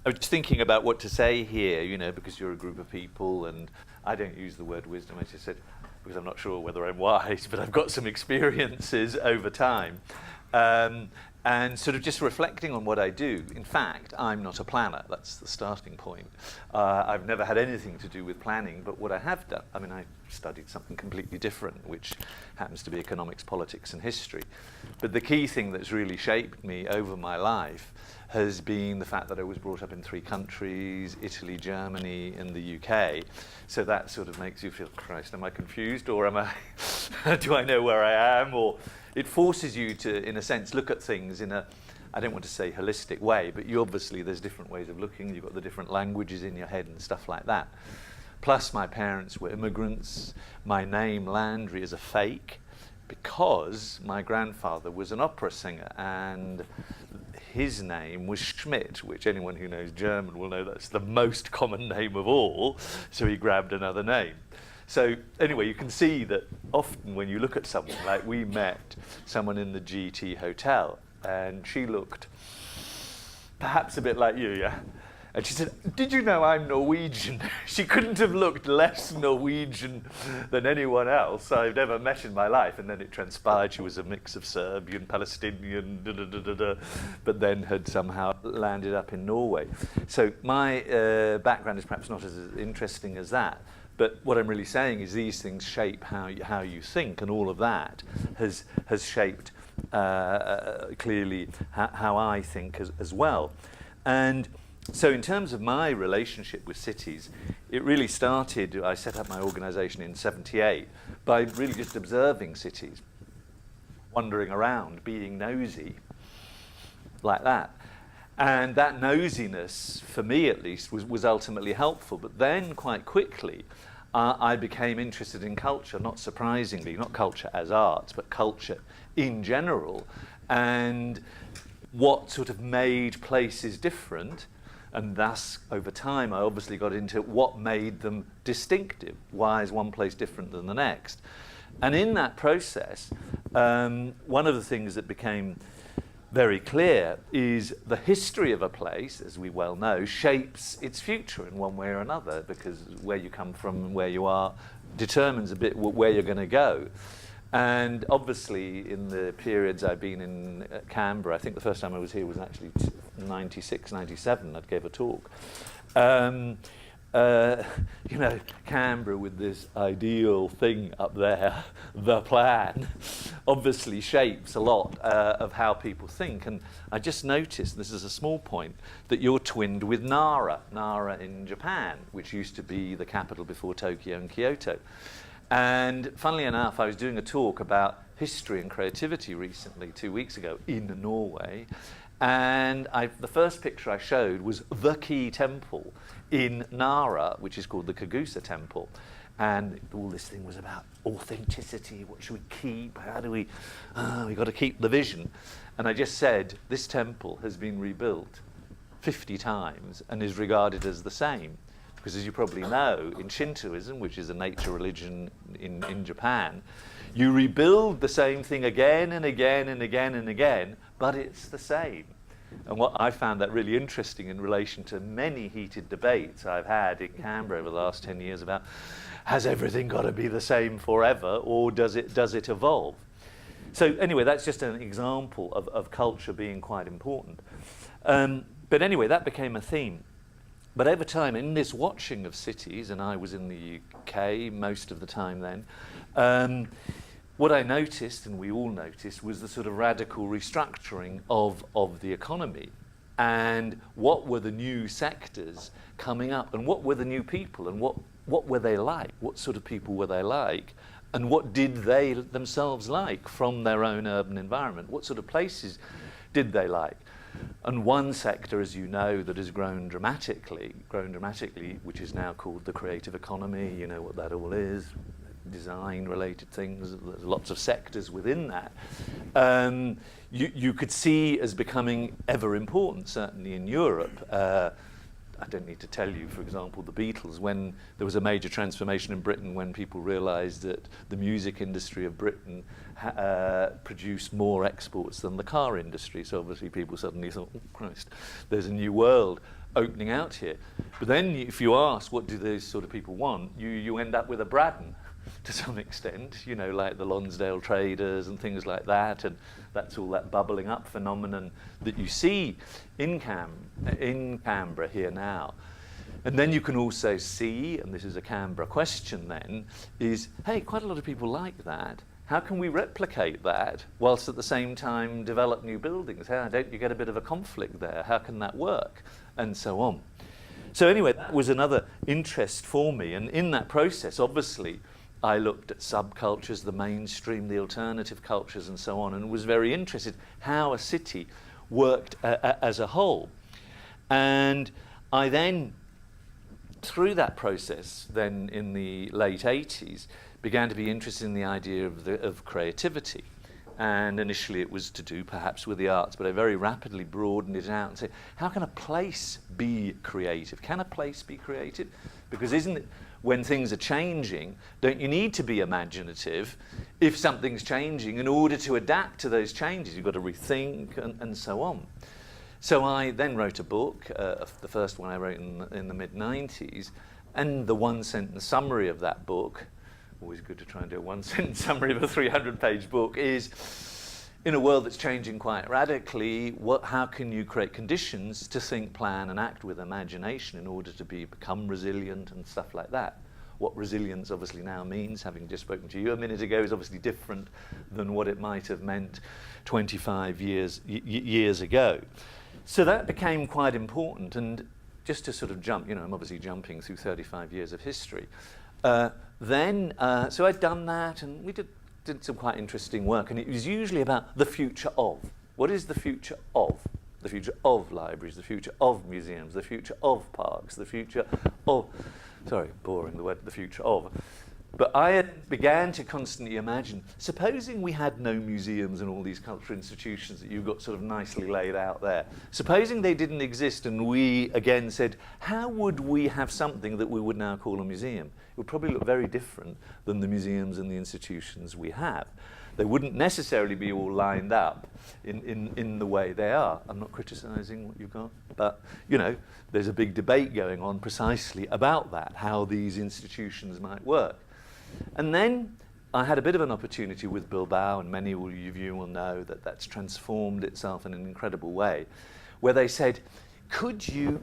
I was just thinking about what to say here, you know, because you're a group of people, and I don't use the word wisdom. I just said, because I'm not sure whether I'm wise, but I've got some experiences over time. And sort of just reflecting on what I do. In fact, I'm not a planner. That's the starting point. I've never had anything to do with planning, but what I have done, I mean, I studied something completely different, which happens to be economics, politics, and history. But the key thing that's really shaped me over my life has been the fact that I was brought up in 3 countries, Italy, Germany, and the UK. So that sort of makes you feel, Christ, am I confused, or am I, do I know where I am? Or it forces you to, in a sense, look at things in a, I don't want to say holistic way, but you obviously, there's different ways of looking. You've got the different languages in your head and stuff like that. Plus, my parents were immigrants. My name, Landry, is a fake because my grandfather was an opera singer, and his name was Schmidt, which anyone who knows German will know that's the most common name of all, so he grabbed another name. So anyway, you can see that often when you look at someone, like we met someone in the GT hotel, and she looked perhaps a bit like you, yeah? And she said, did you know I'm Norwegian? She couldn't have looked less Norwegian than anyone else I've ever met in my life. And then it transpired she was a mix of Serbian, Palestinian, but then had somehow landed up in Norway. So my background is perhaps not as interesting as that. But what I'm really saying is these things shape how you think, and all of that has shaped clearly how I think as well. And so in terms of my relationship with cities, it really started, I set up my organisation in '78 by really just observing cities, wandering around, being nosy, like that. And that nosiness, for me at least, was ultimately helpful. But then quite quickly, I became interested in culture, not surprisingly, not culture as art, but culture in general, and what sort of made places different. And thus, over time, I obviously got into what made them distinctive. Why is one place different than the next? And in that process, one of the things that became very clear is the history of a place, as we well know, shapes its future in one way or another, because where you come from and where you are determines a bit where you're going to go. And obviously, in the periods I've been in Canberra, I think the first time I was here was actually 96, 97, I gave a talk. You know, Canberra with this ideal thing up there, the plan, obviously shapes a lot of how people think. And I just noticed, this is a small point, that you're twinned with Nara in Japan, which used to be the capital before Tokyo and Kyoto. And funnily enough, I was doing a talk about history and creativity recently, 2 weeks ago, in Norway. And the first picture I showed was the key temple in Nara, which is called the Kagusa Temple. And all this thing was about authenticity. What should we keep? How do we got to keep the vision. And I just said, this temple has been rebuilt 50 times and is regarded as the same. Because as you probably know, in Shintoism, which is a nature religion in Japan, you rebuild the same thing again and again and again and again, but it's the same. And what I found that really interesting in relation to many heated debates I've had in Canberra over the last 10 years about, has everything got to be the same forever, or does it evolve? So anyway, that's just an example of culture being quite important. But anyway, that became a theme. But over time, in this watching of cities, and I was in the UK most of the time then, what I noticed, and we all noticed, was the sort of radical restructuring of the economy. And what were the new sectors coming up, and what were the new people, and what were they like? What sort of people were they like? And what did they themselves like from their own urban environment? What sort of places did they like? And one sector, as you know, that has grown dramatically, which is now called the creative economy, you know what that all is, design-related things, there's lots of sectors within that. You could see as becoming ever important, certainly in Europe. I don't need to tell you, for example, the Beatles, when there was a major transformation in Britain when people realised that the music industry of Britain produced more exports than the car industry. So obviously people suddenly thought, oh Christ, there's a new world opening out here. But then if you ask what do those sort of people want, you end up with a Braddon to some extent, you know, like the Lonsdale traders and things like that, and that's all that bubbling up phenomenon that you see in Canberra here now. And then you can also see, and this is a Canberra question then, is, hey, quite a lot of people like that. How can we replicate that whilst at the same time develop new buildings? How don't you get a bit of a conflict there? How can that work? And so on. So anyway, that was another interest for me. And in that process, obviously, I looked at subcultures, the mainstream, the alternative cultures, and so on, and was very interested how a city worked as a whole. And I then, through that process, then in the late 80s, began to be interested in the idea of creativity. And initially it was to do perhaps with the arts, but I very rapidly broadened it out and said, how can a place be creative? Can a place be creative? Because isn't it, when things are changing, don't you need to be imaginative if something's changing in order to adapt to those changes? You've got to rethink and so on. So I then wrote a book, the first one I wrote in the mid-90s, and the one-sentence summary of that book, always good to try and do a one-sentence summary of a 300-page book, is, in a world that's changing quite radically, how can you create conditions to think, plan, and act with imagination in order to become resilient and stuff like that? What resilience obviously now means, having just spoken to you a minute ago, is obviously different than what it might have meant 25 years ago. So that became quite important, and just to sort of jump, you know, I'm obviously jumping through 35 years of history. So I'd done that, and we did some quite interesting work, and it was usually about the future of. What is the future of? The future of libraries, the future of museums, the future of parks, the future of, sorry, boring, the word, the future of. But I began to constantly imagine, supposing we had no museums and all these cultural institutions that you've got sort of nicely laid out there, supposing they didn't exist and we again said, how would we have something that we would now call a museum? It would probably look very different than the museums and the institutions we have. They wouldn't necessarily be all lined up in the way they are. I'm not criticising what you've got, but you know, there's a big debate going on precisely about that, how these institutions might work. And then I had a bit of an opportunity with Bilbao, and many of you will know that that's transformed itself in an incredible way, where they said,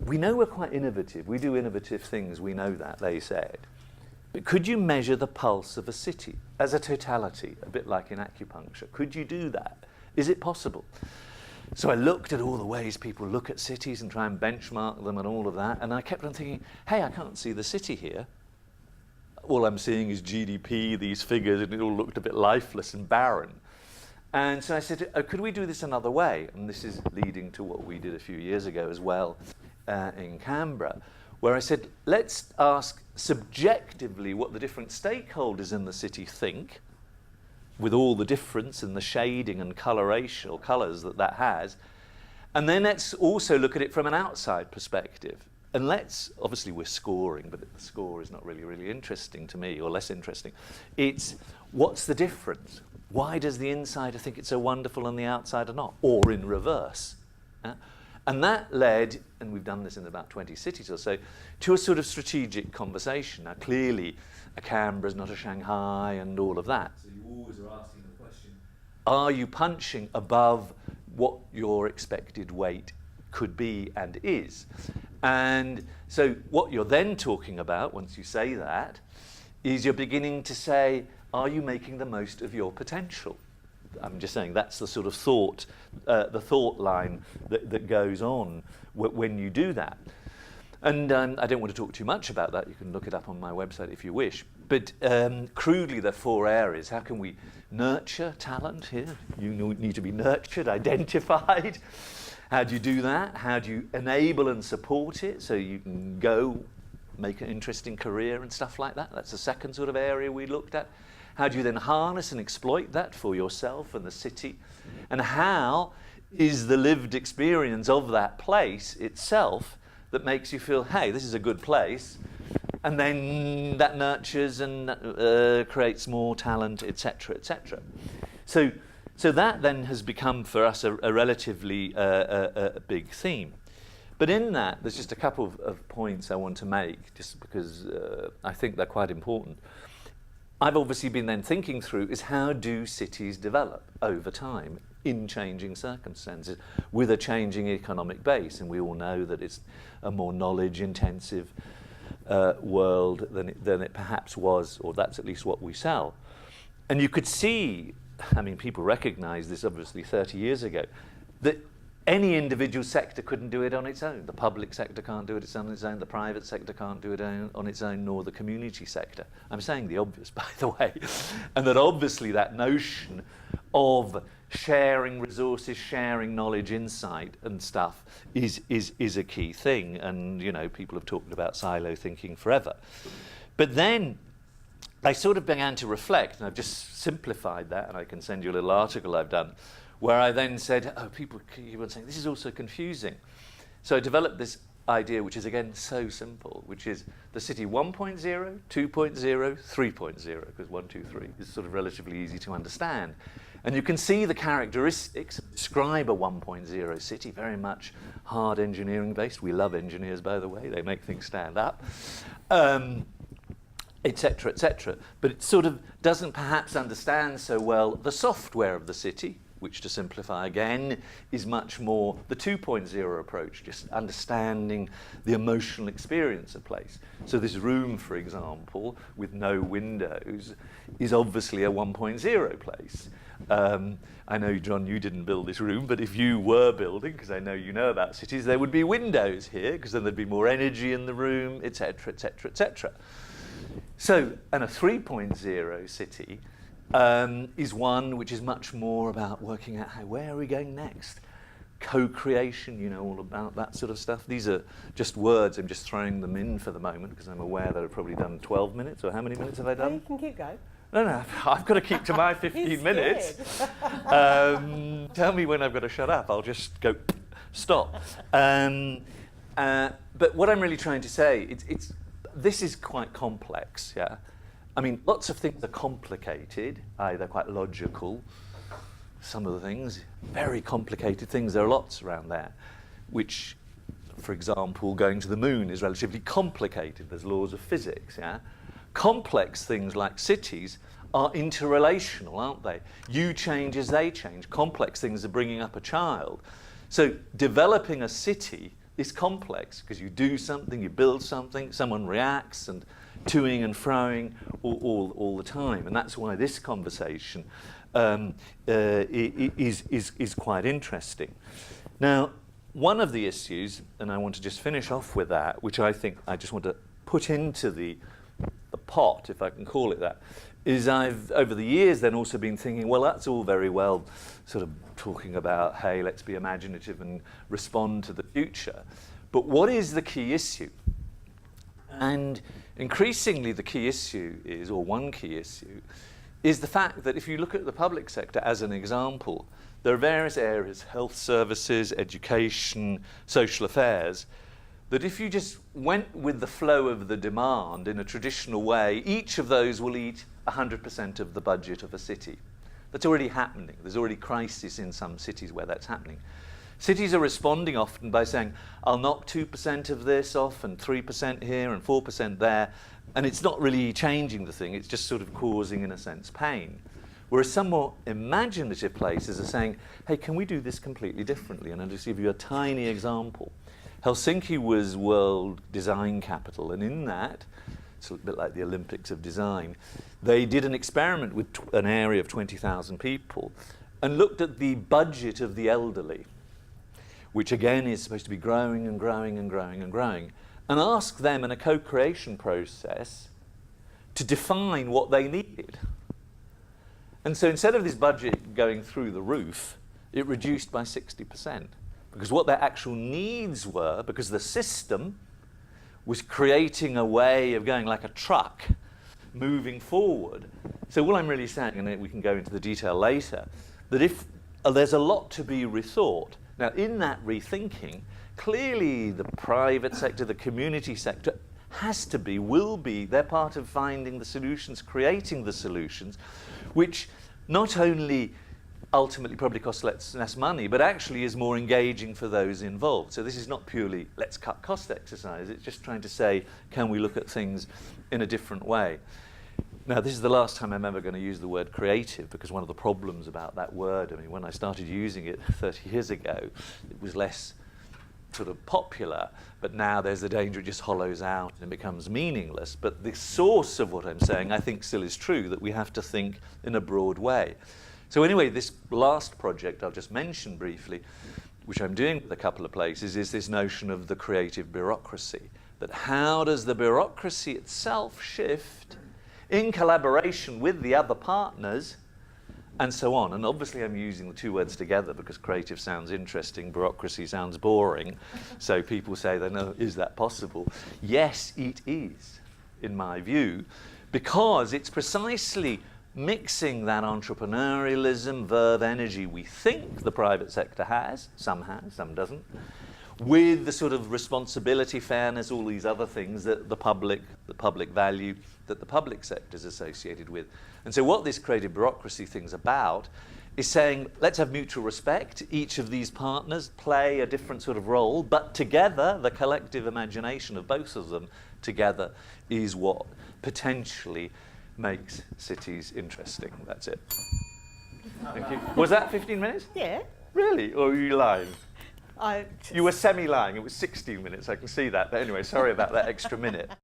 we know we're quite innovative, we do innovative things, we know that, they said, but could you measure the pulse of a city as a totality, a bit like in acupuncture? Could you do that? Is it possible? So I looked at all the ways people look at cities and try and benchmark them and all of that, and I kept on thinking, hey, I can't see the city here. All I'm seeing is GDP, these figures, and it all looked a bit lifeless and barren. And so I said, could we do this another way? And this is leading to what we did a few years ago as well in Canberra, where I said, let's ask subjectively what the different stakeholders in the city think, with all the difference in the shading and coloration or colours that has, and then let's also look at it from an outside perspective. And obviously we're scoring, but the score is not really interesting to me, or less interesting. It's, what's the difference? Why does the insider think it's so wonderful and the outsider not? Or in reverse. And that led, and we've done this in about 20 cities or so, to a sort of strategic conversation. Now clearly, a Canberra's not a Shanghai and all of that. So you always are asking the question, are you punching above what your expected weight could be and is? And so what you're then talking about, once you say that, is you're beginning to say, are you making the most of your potential? I'm just saying that's the sort of thought, the thought line that goes on when you do that. And I don't want to talk too much about that. You can look it up on my website if you wish. But crudely, there are 4 areas. How can we nurture talent here? You need to be nurtured, identified. How do you do that? How do you enable and support it so you can go make an interesting career and stuff like that? That's the second sort of area we looked at. How do you then harness and exploit that for yourself and the city? And how is the lived experience of that place itself that makes you feel, hey, this is a good place, and then that nurtures and creates more talent, etc., etc. So that then has become for us a relatively big theme. But in that, there's just a couple of points I want to make, just because I think they're quite important. I've obviously been then thinking through is how do cities develop over time in changing circumstances with a changing economic base? And we all know that it's a more knowledge-intensive world than it perhaps was, or that's at least what we sell. And you could see, I mean, people recognise this obviously 30 years ago, that any individual sector couldn't do it on its own. The public sector can't do it on its own, the private sector can't do it on its own, nor the community sector. I'm saying the obvious, by the way. And that obviously that notion of sharing resources, sharing knowledge, insight and stuff is a key thing. And, you know, people have talked about silo thinking forever. But then I sort of began to reflect, and I've just simplified that, and I can send you a little article I've done, where I then said, oh, people keep on saying, this is also confusing. So I developed this idea, which is, again, so simple, which is the city 1.0, 2.0, 3.0, because 1, 2, 3 is sort of relatively easy to understand. And you can see the characteristics describe a 1.0 city, very much hard engineering based. We love engineers, by the way. They make things stand up. Et cetera, et cetera. But it sort of doesn't perhaps understand so well the software of the city, which, to simplify again, is much more the 2.0 approach, just understanding the emotional experience of place. So this room, for example, with no windows, is obviously a 1.0 place. I know, John, you didn't build this room, but if you were building, because I know you know about cities, there would be windows here, because then there'd be more energy in the room, et cetera, et cetera, et cetera. So, and a 3.0 city is one which is much more about working out where are we going next? Co-creation, you know, all about that sort of stuff. These are just words, I'm just throwing them in for the moment because I'm aware that I've probably done 12 minutes, or how many minutes have I done? No, you can keep going. No, I've got to keep to my 15 minutes. Tell me when I've got to shut up, I'll just go stop. But what I'm really trying to say, this is quite complex, yeah? I mean, lots of things are complicated, they're quite logical. Some of the things, very complicated things, there are lots around there, which, for example, going to the moon is relatively complicated. There's laws of physics, yeah? Complex things like cities are interrelational, aren't they? You change as they change. Complex things are bringing up a child. So developing a city is complex because you do something, you build something, someone reacts, and toing and froing all the time. And that's why this conversation is quite interesting. Now, one of the issues, and I want to just finish off with that, which I think I just want to put into the pot, if I can call it that, is I've, over the years, then also been thinking, well, that's all very well sort of talking about, hey, let's be imaginative and respond to the future. But what is the key issue? And increasingly the key issue is, or one key issue, is the fact that if you look at the public sector as an example, there are various areas, health services, education, social affairs, that if you just went with the flow of the demand in a traditional way, each of those will eat 100% of the budget of a city. That's already happening. There's already crisis in some cities where that's happening. Cities are responding often by saying, I'll knock 2% of this off and 3% here and 4% there, and it's not really changing the thing, it's just sort of causing, in a sense, pain. Whereas some more imaginative places are saying, hey, can we do this completely differently? And I'll just give you a tiny example. Helsinki was world design capital, and in that, it's a bit like the Olympics of design, they did an experiment with an area of 20,000 people and looked at the budget of the elderly, which again is supposed to be growing and growing and growing and growing, and asked them in a co-creation process to define what they needed. And so instead of this budget going through the roof, it reduced by 60%. Because what their actual needs were, because the system was creating a way of going like a truck, moving forward. So all I'm really saying, and we can go into the detail later, that if there's a lot to be rethought. Now, in that rethinking, clearly the private sector, the community sector, has to be, will be, they're part of finding the solutions, creating the solutions, which not only ultimately probably costs less money, but actually is more engaging for those involved. So this is not purely let's cut cost exercise, it's just trying to say, can we look at things in a different way? Now, this is the last time I'm ever going to use the word creative, because one of the problems about that word, I mean, when I started using it 30 years ago, it was less sort of popular, but now there's the danger it just hollows out and becomes meaningless. But the source of what I'm saying, I think, still is true, that we have to think in a broad way. So anyway, this last project I'll just mention briefly, which I'm doing with a couple of places, is this notion of the creative bureaucracy. That how does the bureaucracy itself shift in collaboration with the other partners, and so on. And obviously I'm using the two words together because creative sounds interesting, bureaucracy sounds boring. So people say, they know, is that possible? Yes, it is, in my view, because it's precisely mixing that entrepreneurialism, verve, energy we think the private sector has, some doesn't, with the sort of responsibility, fairness, all these other things that the public value, that the public sector is associated with. And so what this creative bureaucracy thing's about is saying, let's have mutual respect. Each of these partners play a different sort of role, but together, the collective imagination of both of them together is what potentially makes cities interesting. That's it. Thank you. Was that 15 minutes? Yeah. Really? Or were you lying? I You were semi-lying. It was 16 minutes. I can see that. But anyway, sorry about that extra minute.